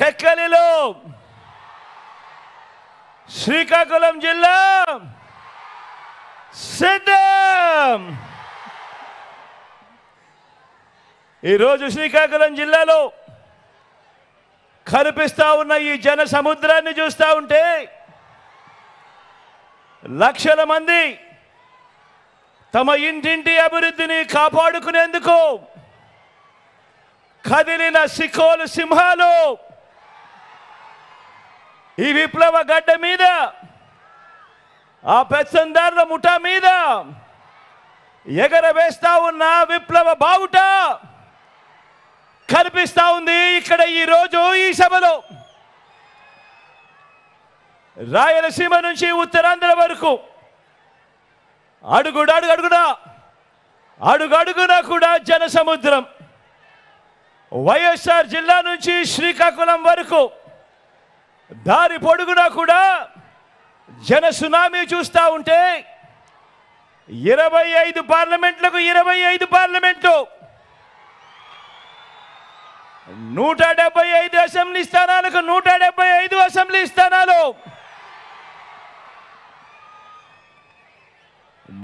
టెక్కలిలో శ్రీకాకుళం జిల్లా సిద్ధం. ఈరోజు శ్రీకాకుళం జిల్లాలో కనిపిస్తా ఉన్న ఈ జన సముద్రాన్ని చూస్తూ ఉంటే లక్షల మంది తమ ఇంటింటి అభివృద్ధిని కాపాడుకునేందుకు కదిలిన సికోలు సింహాలు ఈ విప్లవ గడ్డ మీద, ఆ పెత్తందారుల ముఠా మీద ఎగరవేస్తా ఉన్న విప్లవ బావుట కనిపిస్తా ఉంది ఇక్కడ ఈరోజు ఈ సభలో. రాయలసీమ నుంచి ఉత్తరాంధ్ర వరకు అడుగడుగునా కూడా జన సముద్రం. వైఎస్ఆర్ జిల్లా నుంచి శ్రీకాకుళం వరకు దారి పొడుగునా కూడా జన సునామీ చూస్తూ ఉంటే 25 పార్లమెంట్లకు 25 పార్లమెంట్లు, 175 అసెంబ్లీ స్థానాలకు 175 అసెంబ్లీ స్థానాలు,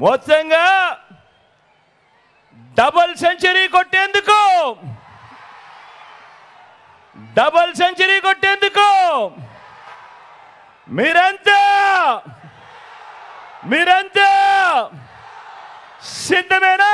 మొత్తంగా డబుల్ సెంచరీ కొట్టేందుకు మీరంతా సిద్ధమేనా?